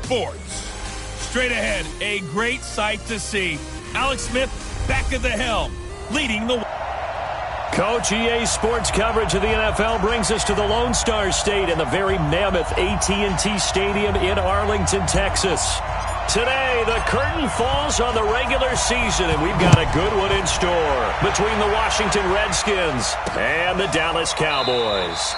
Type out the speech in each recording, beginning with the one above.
Sports. Straight ahead, a great sight to see. Alex Smith back at the helm, leading the... Coach, EA Sports coverage of the NFL brings us to the Lone Star State and the very mammoth AT&T Stadium in Arlington, Texas. Today, the curtain falls on the regular season, and we've got a good one in store between the Washington Redskins and the Dallas Cowboys.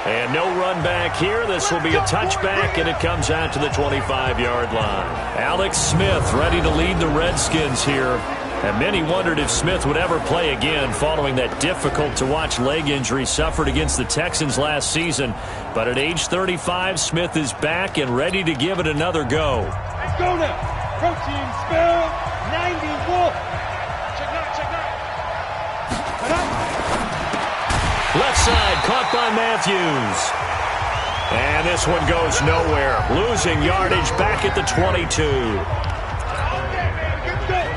And no run back here. This will be a touchback, and it comes out to the 25-yard line. Alex Smith ready to lead the Redskins here. And many wondered if Smith would ever play again following that difficult-to-watch leg injury suffered against the Texans last season. But at age 35, Smith is back and ready to give it another go. Let's go now. Protein spell 91. Check out. Left side, caught by Matthews. And this one goes nowhere. Losing yardage back at the 22.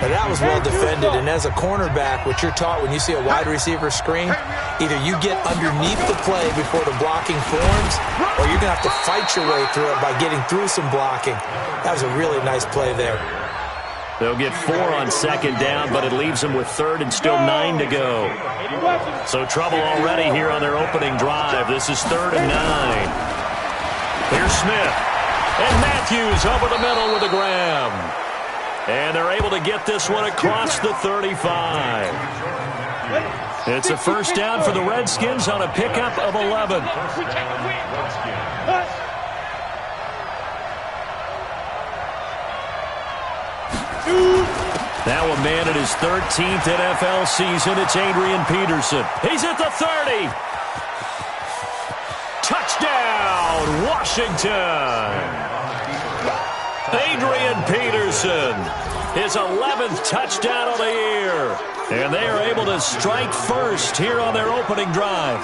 Now that was well defended, and as a cornerback, what you're taught when you see a wide receiver screen, either you get underneath the play before the blocking forms, or you're going to have to fight your way through it by getting through some blocking. That was a really nice play there. They'll get 4 on second down, but it leaves them with third and still 9 to go. So trouble already here on their opening drive. This is 3rd and 9. Here's Smith. And Matthews over the middle with a grab. And they're able to get this one across the 35. It's a first down for the Redskins on a pickup of 11. Now a man at his 13th NFL season. It's Adrian Peterson. He's at the 30. Touchdown, Washington. Adrian Peterson, his 11th touchdown of the year. And they are able to strike first here on their opening drive.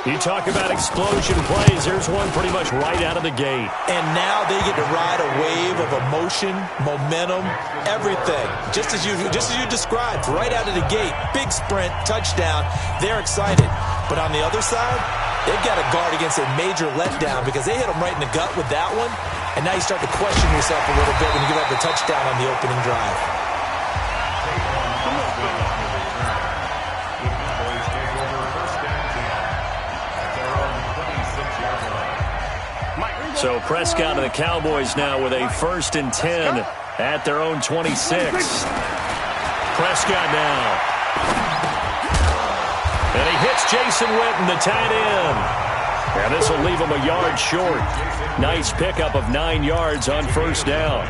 You talk about explosion plays. There's one pretty much right out of the gate. And now they get to ride a wave of emotion, momentum, everything. Just as you described, right out of the gate. Big sprint, touchdown. They're excited. But on the other side, they've got to guard against a major letdown because they hit them right in the gut with that one. And now you start to question yourself a little bit when you give up the touchdown on the opening drive. So Prescott and the Cowboys now with a 1st and 10 at their own 26. Prescott now. And he hits Jason Witten, the tight end. And this will leave him a yard short. Nice pickup of 9 yards on first down.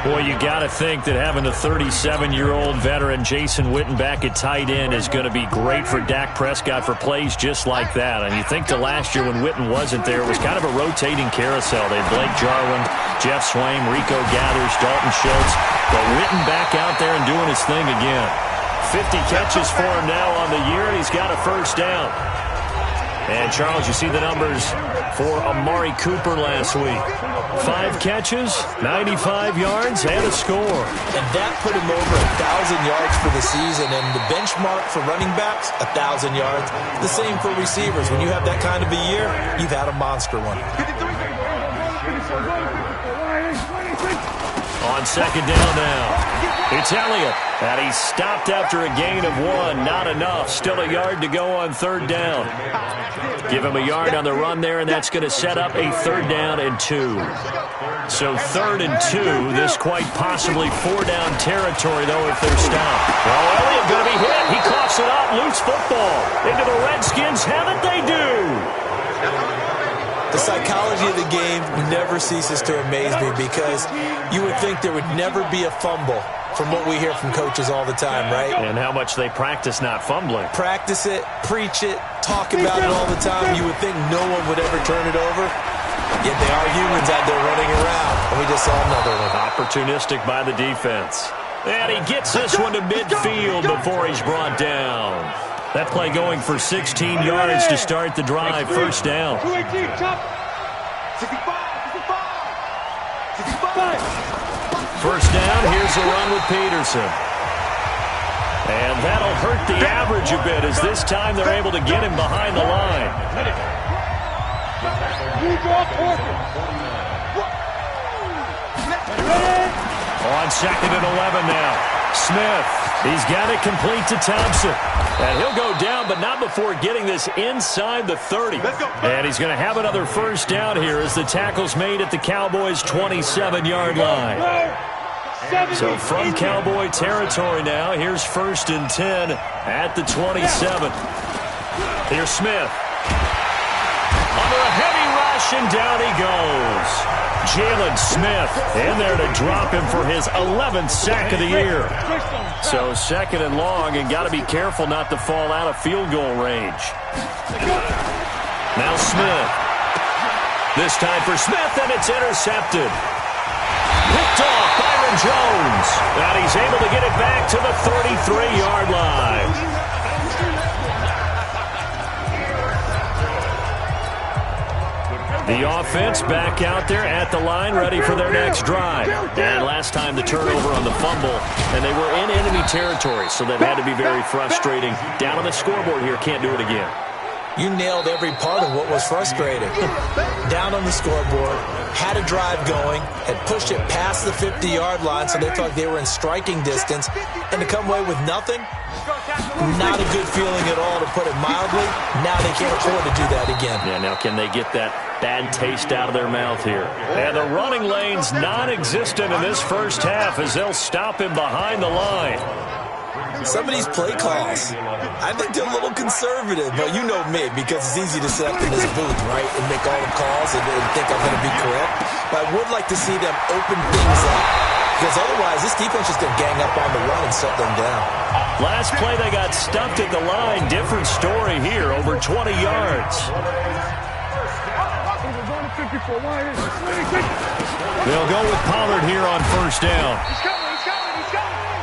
Boy, you got to think that having the 37-year-old veteran Jason Witten back at tight end is going to be great for Dak Prescott for plays just like that. And you think to last year when Witten wasn't there, it was kind of a rotating carousel. They had Blake Jarwin, Jeff Swaim, Rico Gathers, Dalton Schultz. But Witten back out there and doing his thing again. 50 catches for him now on the year, and he's got a first down. And, Charles, you see the numbers for Amari Cooper last week. 5 catches, 95 yards, and a score. And that put him over 1,000 yards for the season. And the benchmark for running backs, 1,000 yards. The same for receivers. When you have that kind of a year, you've had a monster one. On second down now. It's Elliott. And he's stopped after a gain of 1. Not enough. Still a yard to go on third down. Give him a yard on the run there, and that's going to set up a 3rd down and 2. So 3rd and 2. This quite possibly 4-down territory, though, if they're stopped. Oh, Elliott going to be hit. He coughs it up. Loose football. Into the Redskins. Have it they do. The psychology of the game never ceases to amaze me because you would think there would never be a fumble from what we hear from coaches all the time, right? And how much they practice not fumbling. Practice it, preach it, talk about it all the time. You would think no one would ever turn it over. Yet they are humans out there running around. And we just saw another one. Opportunistic by the defense. And he gets this one to midfield before he's brought down. That play going for 16 yards to start the drive. First down. 218, top. 65. First down, here's the run with Peterson. And that'll hurt the average a bit as this time they're able to get him behind the line. On 2nd and 11 now. Smith, he's got it complete to Thompson. And he'll go down, but not before getting this inside the 30. And he's going to have another first down here as the tackle's made at the Cowboys' 27-yard line. So from Cowboy territory now, here's 1st and 10 at the 27. Here's Smith. Under a heavy rush, and down he goes. Jalen Smith in there to drop him for his 11th sack of the year. So 2nd and long, and got to be careful not to fall out of field goal range. Now Smith. This time for Smith, and it's intercepted. Picked off Byron Jones. And he's able to get it back to the 33-yard line. The offense back out there at the line, ready for their next drive. And last time the turnover on the fumble, and they were in enemy territory, so that had to be very frustrating. Down on the scoreboard here, can't do it again. You nailed every part of what was frustrating. Down on the scoreboard, had a drive going, had pushed it past the 50-yard line, so they thought they were in striking distance, and to come away with nothing, not a good feeling at all, to put it mildly. Now they can't afford to do that again. Yeah, now can they get that bad taste out of their mouth here? And the running lane's non-existent in this first half as they'll stop him behind the line. Some of these play calls, I think they're a little conservative, but you know me, because it's easy to sit up in this booth, right, and make all the calls and think I'm going to be correct. But I would like to see them open things up, because otherwise this defense is going to gang up on the run and shut them down. Last play they got stumped at the line. Different story here, over 20 yards. They'll go with Pollard here on 1st down.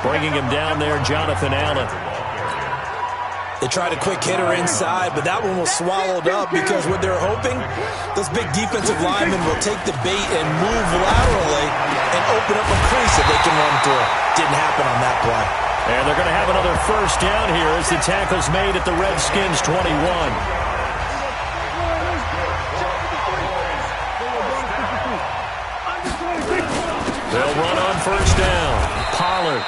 Bringing him down there, Jonathan Allen. They tried a quick hitter inside, but that one was swallowed up because what they're hoping, those big defensive linemen will take the bait and move laterally and open up a crease that they can run through. Didn't happen on that play. And they're going to have another first down here as the tackle's made at the Redskins' 21. They'll run on 1st down. Pollard.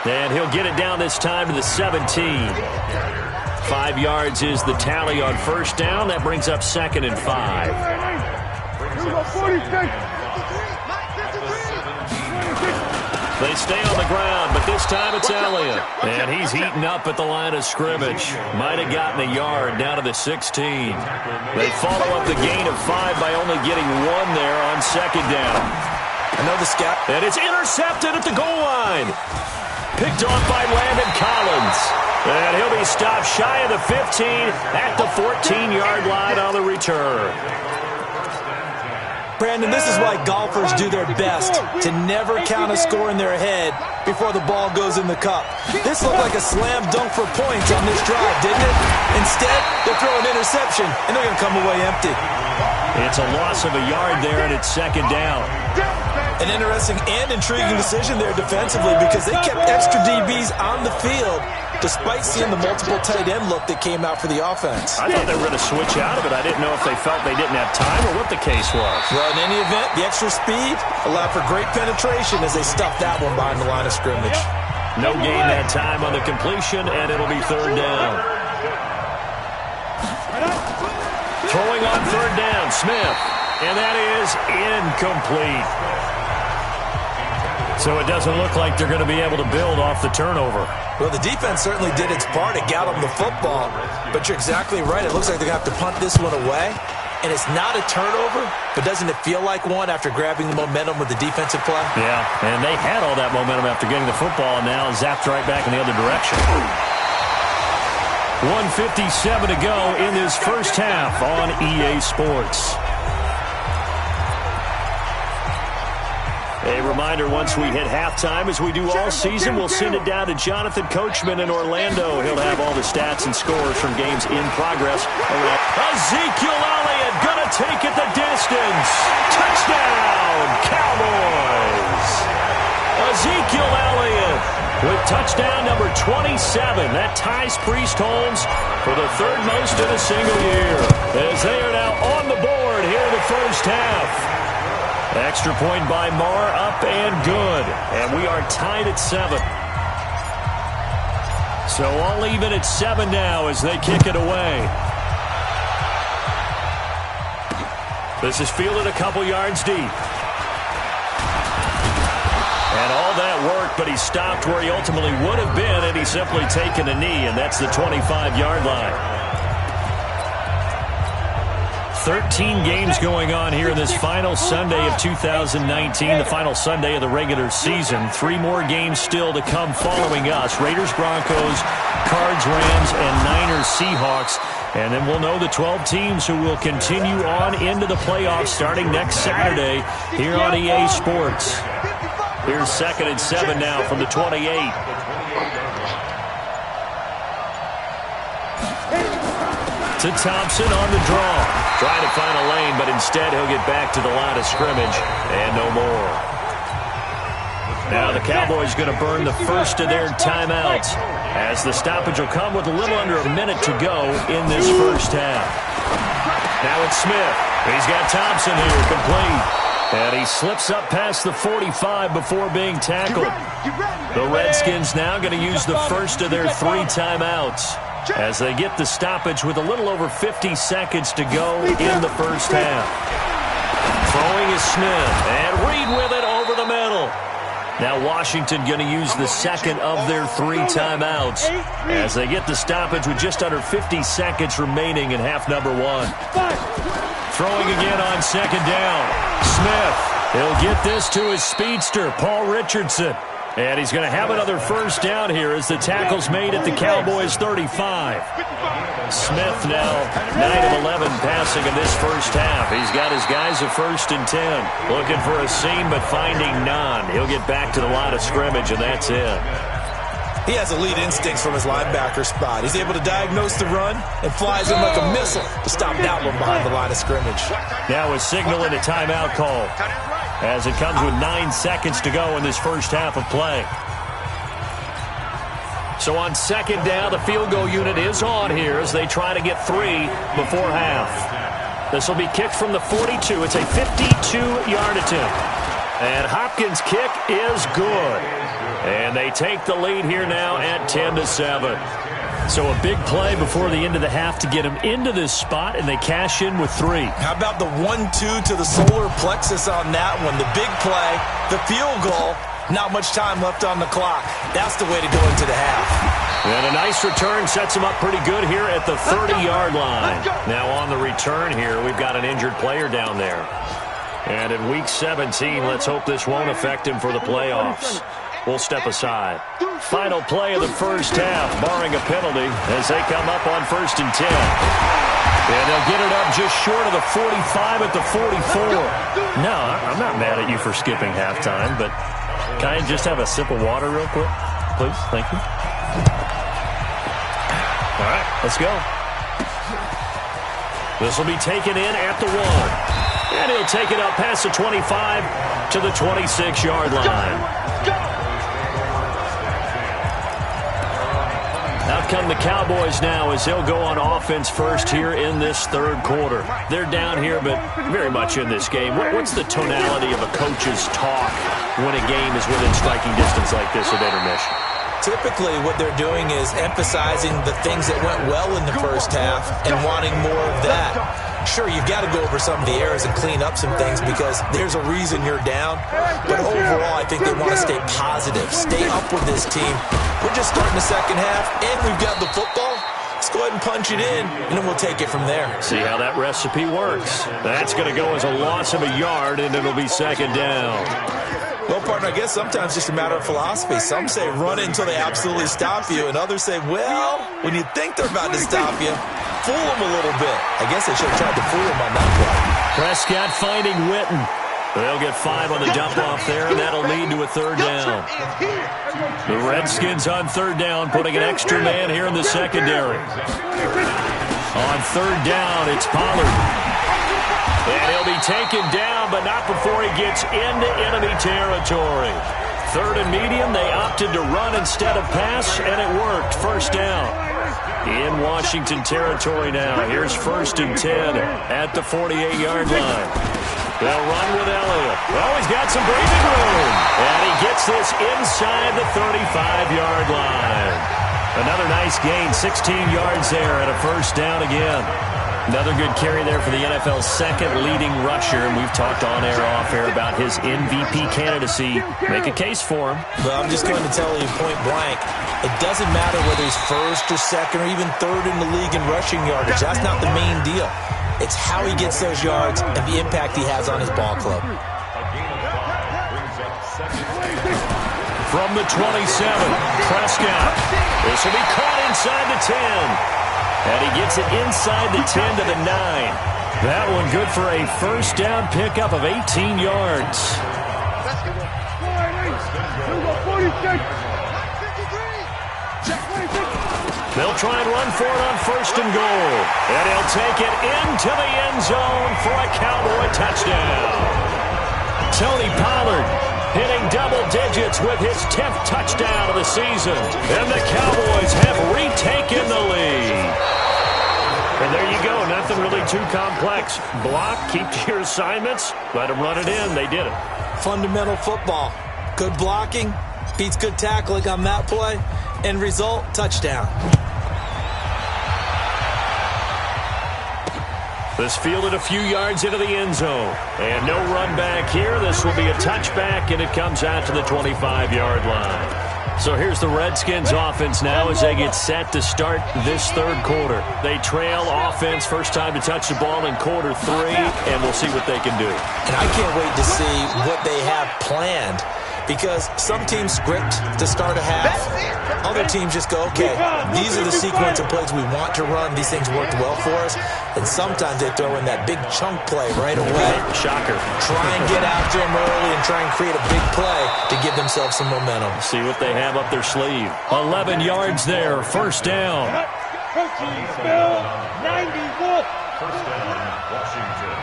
And he'll get it down this time to the 17. 5 yards is the tally on 1st down. That brings up 2nd and 5. They stay on the ground, but this time it's Elliott. And he's heating up at the line of scrimmage. Might have gotten a yard down to the 16. They follow up the gain of 5 by only getting 1 there on 2nd down. Another scout. And it's intercepted at the goal line. Picked off by Landon Collins. And he'll be stopped shy of the 15 at the 14-yard line on the return. Brandon, this is why golfers do their best to never count a score in their head before the ball goes in the cup. This looked like a slam dunk for points on this drive, didn't it? Instead, they'll throw an interception, and they're going to come away empty. It's a loss of a yard there, and it's 2nd down. An interesting and intriguing decision there defensively because they kept extra DBs on the field despite seeing the multiple tight end look that came out for the offense. I thought they were going to switch out of it. I didn't know if they felt they didn't have time or what the case was. Well, in any event, the extra speed allowed for great penetration as they stuffed that one behind the line of scrimmage. No gain that time on the completion, and it'll be 3rd down. Throwing on 3rd down, Smith. And that is incomplete. So it doesn't look like they're going to be able to build off the turnover. Well, the defense certainly did its part. It got them the football. But you're exactly right. It looks like they're going to have to punt this one away. And it's not a turnover, but doesn't it feel like one after grabbing the momentum with the defensive play? Yeah, and they had all that momentum after getting the football, and now zapped right back in the other direction. 1:57 to go in this first half on EA Sports. A reminder, once we hit halftime, as we do all season, we'll send it down to Jonathan Coachman in Orlando. He'll have all the stats and scores from games in progress. Ezekiel Elliott going to take it the distance. Touchdown, Cowboys. Ezekiel Elliott with touchdown number 27. That ties Priest Holmes for the 3rd most in a single year, as they are now on the board here in the first half. Extra point by Marr, up and good. And we are tied at 7. So all even at 7 now as they kick it away. This is fielded a couple yards deep. And all that work, but he stopped where he ultimately would have been, and he's simply taken a knee, and that's the 25-yard line. 13 games going on here in this final Sunday of 2019, the final Sunday of the regular season. 3 more games still to come following us. Raiders, Broncos, Cards, Rams, and Niners, Seahawks. And then we'll know the 12 teams who will continue on into the playoffs starting next Saturday here on EA Sports. Here's 2nd and 7 now from the 28. To Thompson on the draw. Trying to find a lane, but instead he'll get back to the line of scrimmage and no more. Now the Cowboys going to burn the first of their timeouts as the stoppage will come with a little under a minute to go in this first half. Now it's Smith. He's got Thompson here, complete. And he slips up past the 45 before being tackled. The Redskins now going to use the first of their 3 timeouts as they get the stoppage with a little over 50 seconds to go in the first half. Throwing is Smith, and Reed with it over the middle. Now Washington going to use the second of their 3 timeouts as they get the stoppage with just under 50 seconds remaining in half number 1. Throwing again on 2nd down. Smith, he'll get this to his speedster, Paul Richardson. And he's going to have another first down here as the tackle's made at the Cowboys' 35. Smith now 9 of 11 passing in this first half. He's got his guys at 1st and 10. Looking for a seam but finding none. He'll get back to the line of scrimmage, and that's it. He has elite instincts from his linebacker spot. He's able to diagnose the run and flies in like a missile to stop that one behind the line of scrimmage. Now a signal and a timeout call as it comes with 9 seconds to go in this first half of play. So on 2nd down, the field goal unit is on here as they try to get 3 before half. This will be kicked from the 42. It's a 52-yard attempt. And Hopkins' kick is good. And they take the lead here now at 10-7. So a big play before the end of the half to get him into this spot, and they cash in with 3. How about the 1-2 to the solar plexus on that one? The big play, the field goal, not much time left on the clock. That's the way to go into the half. And a nice return sets him up pretty good here at the 30-yard line. Now on the return here, we've got an injured player down there. And in Week 17, let's hope this won't affect him for the playoffs. We'll step aside. Final play of the first half, barring a penalty, as they come up on 1st and 10. And they'll get it up just short of the 45 at the 44. No, I'm not mad at you for skipping halftime, but can I just have a sip of water real quick? Please, thank you. All right, let's go. This will be taken in at the 1. And he'll take it up past the 25 to the 26-yard line. Out come the Cowboys now as they'll go on offense first here in this 3rd quarter. They're down here, but very much in this game. What's the tonality of a coach's talk when a game is within striking distance like this at intermission? Typically, what they're doing is emphasizing the things that went well in the first half and wanting more of that. Sure, you've got to go over some of the errors and clean up some things because there's a reason you're down. But overall, I think they want to stay positive, stay up with this team. We're just starting the second half, and we've got the football. Let's go ahead and punch it in, and then we'll take it from there. See how that recipe works. That's going to go as a loss of a yard, and it'll be 2nd down. Well, partner, I guess sometimes it's just a matter of philosophy. Some say run it until they absolutely stop you, and others say, well, when you think they're about to stop you, fool them a little bit. I guess they should have tried to fool them on that play. Prescott finding Witten. They'll get 5 on the dump-off there, and that'll lead to a 3rd down. The Redskins on 3rd down, putting an extra man here in the secondary. On 3rd down, it's Pollard. And he'll be taken down, but not before he gets into enemy territory. 3rd and medium, they opted to run instead of pass, and it worked. 1st down. In Washington territory now. Here's 1st and 10 at the 48-yard line. They'll run with Elliott. Oh, he's got some breathing room. And he gets this inside the 35-yard line. Another nice gain, 16 yards there and a first down again. Another good carry there for the NFL's second leading rusher, and we've talked on air, off air about his MVP candidacy. Make a case for him. Well, I'm just going to tell you point blank, it doesn't matter whether he's first or second or even third in the league in rushing yardage. That's not the main deal. It's how he gets those yards and the impact he has on his ball club. From the 27, Prescott. This will be caught inside the 10. And he gets it inside the 10 to the 9. That one good for a first down pickup of 18 yards. They'll try and run for it on first and goal. And he'll take it into the end zone for a Cowboy touchdown. Tony Pollard hitting double digits with his 10th touchdown of the season. And the Cowboys have retaken the lead. And there you go. Nothing really too complex. Block, keep to your assignments, let them run it in. They did it. Fundamental football. Good blocking beats good tackling on that play. End result, touchdown. This fielded a few yards into the end zone. And no run back here. This will be a touchback, and it comes out to the 25-yard line. So here's the Redskins offense now as they get set to start this third quarter. They trail offense, first time to touch the ball in quarter 3, and we'll see what they can do. And I can't wait to see what they have planned, because some teams script to start a half. Other teams just go, okay, these are the sequence of plays we want to run. These things worked well for us. And sometimes they throw in that big chunk play right away. Shocker. Try and get after them early and try and create a big play to give themselves some momentum. See what they have up their sleeve. 11 yards there, first down. Coaching spell 91. First down, Washington.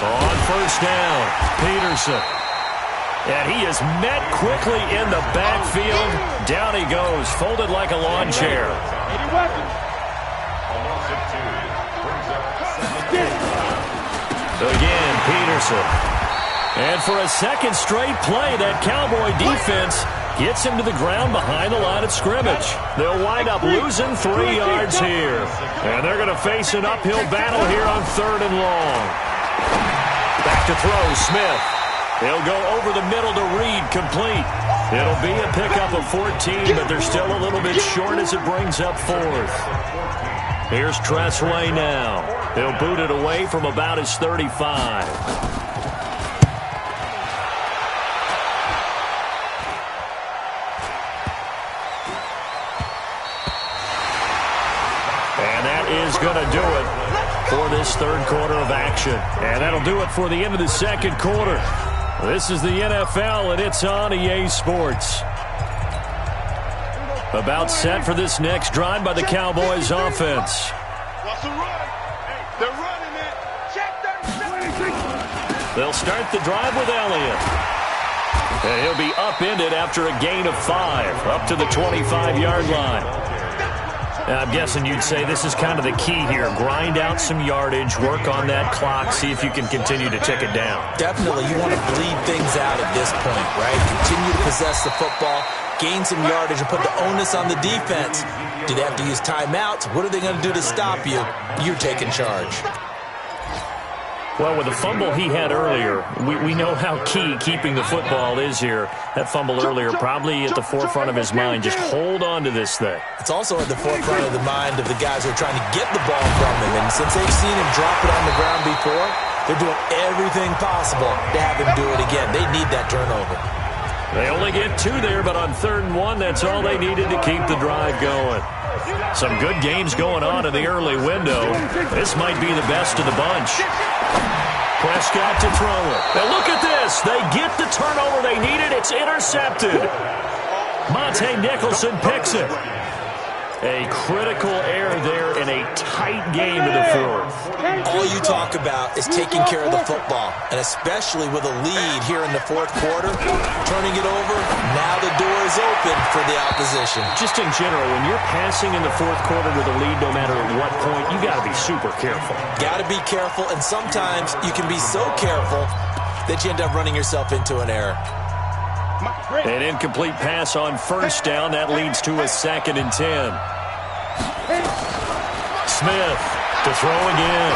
On first down, Peterson. And he is met quickly in the backfield. Down he goes, folded like a lawn chair. Again, Peterson. And for a second straight play, that Cowboy defense gets him to the ground behind the line of scrimmage. They'll wind up losing 3 yards here. And they're going to face an uphill battle here on third and long. Back to throw, Smith. He'll go over the middle to Reed, complete. It'll be a pickup of 14, but they're still a little bit short as it brings up fourth. Here's Tressway now. He'll boot it away from about his 35. And that is going to do it for this third quarter of action. And that'll do it for the end of the second quarter. This is the NFL, and it's on EA Sports. About set for this next drive by the Cowboys offense. They'll start the drive with Elliott. And he'll be upended after a gain of 5, up to the 25-yard line. I'm guessing you'd say this is kind of the key here. Grind out some yardage, work on that clock, see if you can continue to tick it down. Definitely, you want to bleed things out at this point, right? Continue to possess the football, gain some yardage, and put the onus on the defense. Do they have to use timeouts? What are they going to do to stop you? You're taking charge. Well, with the fumble he had earlier, we know how key keeping the football is here. That fumble earlier probably at the forefront of his mind. Just hold on to this thing. It's also at the forefront of the mind of the guys who are trying to get the ball from him. And since they've seen him drop it on the ground before, they're doing everything possible to have him do it again. They need that turnover. They only get 2 there, but on 3rd and 1, that's all they needed to keep the drive going. Some good games going on in the early window. This might be the best of the bunch. Prescott to throw it. Now look at this. They get the turnover they needed. It's intercepted. Monte Nicholson picks it. A critical error there in a tight game in the fourth. All you talk about is taking care of the football, and especially with a lead here in the fourth quarter, turning it over, now the door is open for the opposition. Just in general, when you're passing in the fourth quarter with a lead, no matter at what point, you got to be super careful. Got to be careful, and sometimes you can be so careful that you end up running yourself into an error. An incomplete pass on first down. That leads to a 2nd and 10. Smith to throw again.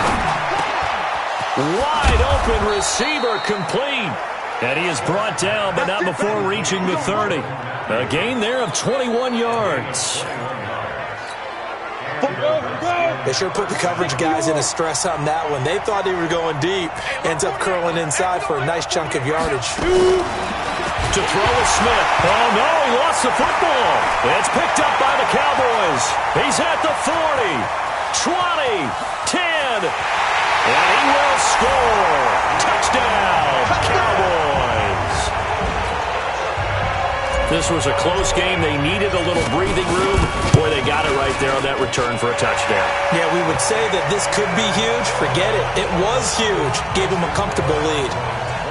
Wide open receiver complete. And he is brought down, but not before reaching the 30. A gain there of 21 yards. They sure put the coverage guys in a stress on that one. They thought they were going deep. Ends up curling inside for a nice chunk of yardage. To throw with Smith. Oh, no, he lost the football. It's picked up by the Cowboys. He's at the 40, 20, 10, and he will score. Touchdown, Cowboys. This was a close game. They needed a little breathing room. Boy, they got it right there on that return for a touchdown. Yeah, we would say that this could be huge. Forget it. It was huge. Gave him a comfortable lead.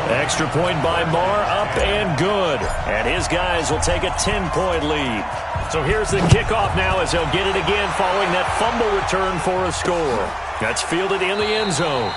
Extra point by Marr, up and good. And his guys will take a 10-point lead. So here's the kickoff now as they'll get it again following that fumble return for a score. That's fielded in the end zone.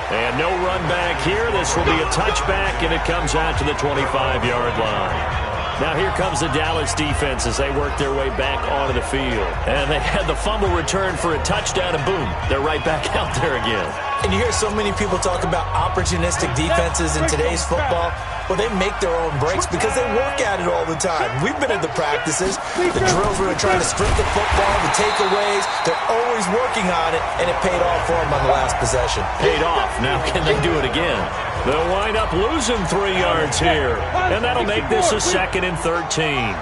And no run back here. This will be a touchback, and it comes out to the 25-yard line. Now here comes the Dallas defense as they work their way back onto the field. And they had the fumble return for a touchdown, and boom, they're right back out there again. And you hear so many people talk about opportunistic defenses in today's football. Well, they make their own breaks because they work at it all the time. We've been at the practices, the drills where they're trying to strip the football, the takeaways. They're always working on it, and it paid off for them on the last possession. Paid off. Now can they do it again? They'll wind up losing 3 yards here, and that'll make this a 2nd and 13.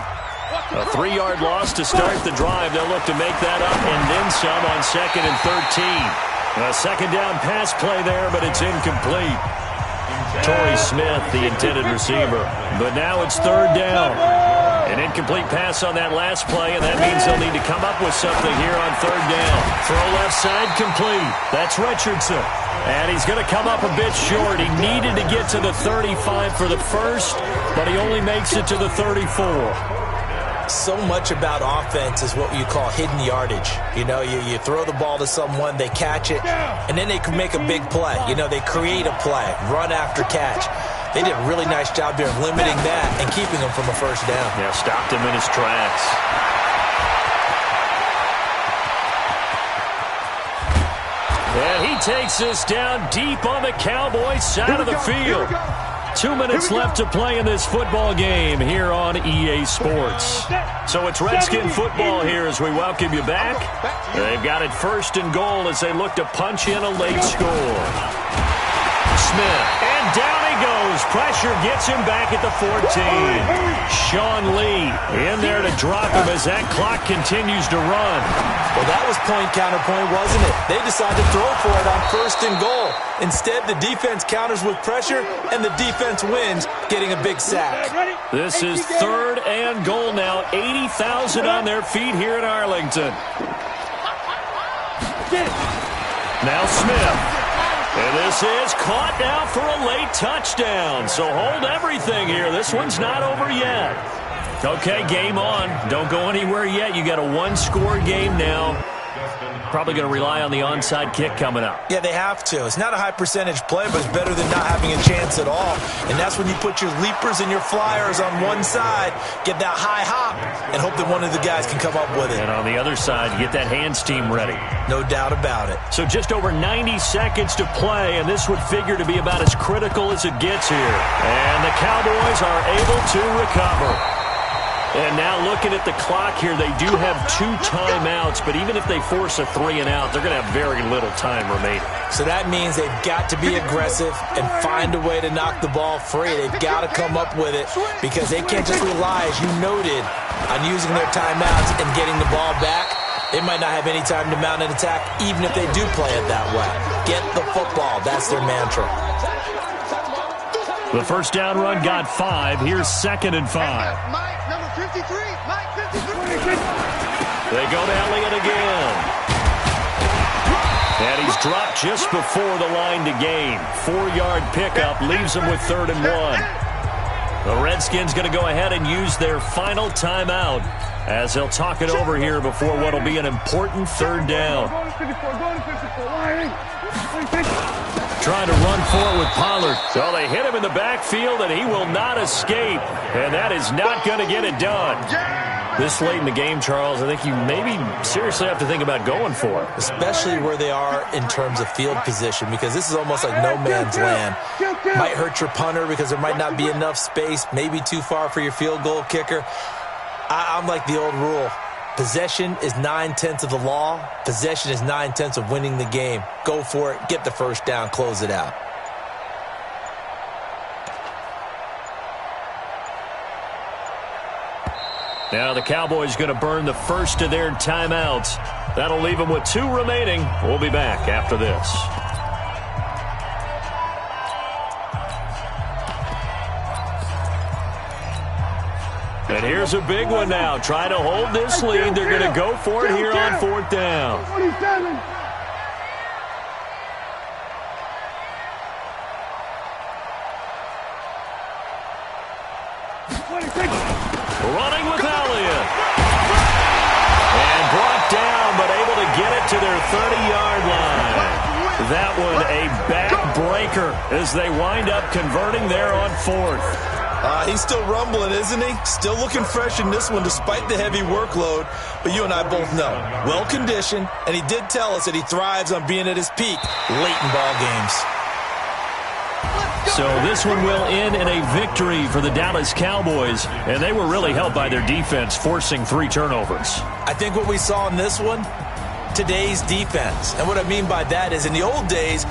A 3-yard loss to start the drive. They'll look to make that up and then some on 2nd and 13. A second down pass play there, but it's incomplete. Torrey Smith, the intended receiver. But now it's 3rd down. An incomplete pass on that last play, and that means they'll need to come up with something here on 3rd down. Throw left side complete. That's Richardson. And he's going to come up a bit short. He needed to get to the 35 for the first, but he only makes it to the 34. So much about offense is what you call hidden yardage. You know, you throw the ball to someone, they catch it, and then they can make a big play. You know, they create a play, run after catch. They did a really nice job there of limiting that and keeping him from a first down. Yeah, stopped him in his tracks. And he takes us down deep on the Cowboys side of the field. 2 minutes left to play in this football game here on EA Sports. So it's Redskin football here as we welcome you back. They've got it 1st and goal as they look to punch in a late score. Smith, and down he goes. Pressure gets him back at the 14. Sean Lee in there to drop him as that clock continues to run. Well, that was point counterpoint, wasn't it? They decided to throw for it on 1st and goal. Instead, the defense counters with pressure, and the defense wins, getting a big sack. This is 3rd and goal now. 80,000 on their feet here in Arlington. Now Smith. And this is caught now for a late touchdown. So hold everything here. This one's not over yet. Okay, game on. Don't go anywhere yet. You got a 1-score game now. Probably going to rely on the onside kick coming up. Yeah, they have to. It's not a high percentage play, but it's better than not having a chance at all. And that's when you put your leapers and your flyers on one side, get that high hop, and hope that one of the guys can come up with it. And on the other side, you get that hands team ready. No doubt about it. So just over 90 seconds to play, and this would figure to be about as critical as it gets here. And the Cowboys are able to recover. And now looking at the clock here, they do have 2 timeouts, but even if they force a 3 and out, they're going to have very little time remaining. So that means they've got to be aggressive and find a way to knock the ball free. They've got to come up with it because they can't just rely, as you noted, on using their timeouts and getting the ball back. They might not have any time to mount an attack, even if they do play it that way. Get the football. That's their mantra. The first down run got 5. Here's 2nd and 5. Mike, number 53. Mike, 53. They go to Elliott again. And he's dropped just before the line to gain. 4-yard pickup leaves him with 3rd and 1. The Redskins going to go ahead and use their final timeout as they'll talk it over here before what will be an important 3rd down. Trying to run forward with Pollard. So they hit him in the backfield, and he will not escape. And that is not going to get it done. This late in the game, Charles, I think you maybe seriously have to think about going for it. Especially where they are in terms of field position, because this is almost like no man's land. Might hurt your punter because there might not be enough space, maybe too far for your field goal kicker. I'm like the old rule. Possession is 9/10 of the law. Possession is 9/10 of winning the game. Go for it. Get the first down. Close it out. Now the Cowboys going to burn the first of their timeouts. That'll leave them with 2 remaining. We'll be back after this. And here's a big one now. Trying to hold this lead. They're going to go for it here on 4th down. Running with Elliott. And brought down, but able to get it to their 30-yard line. That one a back-breaker as they wind up converting there on 4th. He's still rumbling, isn't he? Still looking fresh in this one despite the heavy workload. But you and I both know, well-conditioned, and he did tell us that he thrives on being at his peak late in ball games. So this one will end in a victory for the Dallas Cowboys, and they were really helped by their defense, forcing 3 turnovers. I think what we saw in this one, today's defense. And what I mean by that is in the old days,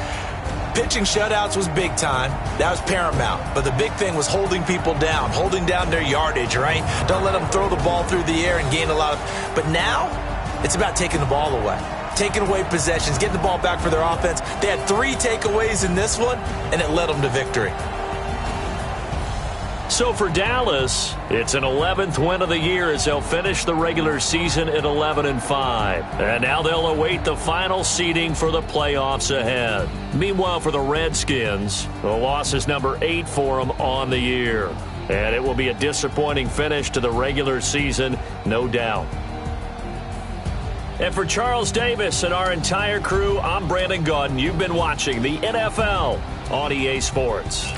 pitching shutouts was big time. That was paramount. But the big thing was holding people down, holding down their yardage, right? Don't let them throw the ball through the air and gain a lot of... But now, it's about taking the ball away. Taking away possessions, getting the ball back for their offense. They had 3 takeaways in this one, and it led them to victory. So for Dallas, it's an 11th win of the year as they'll finish the regular season at 11-5. And now they'll await the final seeding for the playoffs ahead. Meanwhile, for the Redskins, the loss is number 8 for them on the year. And it will be a disappointing finish to the regular season, no doubt. And for Charles Davis and our entire crew, I'm Brandon Gaudin. You've been watching the NFL on EA Sports.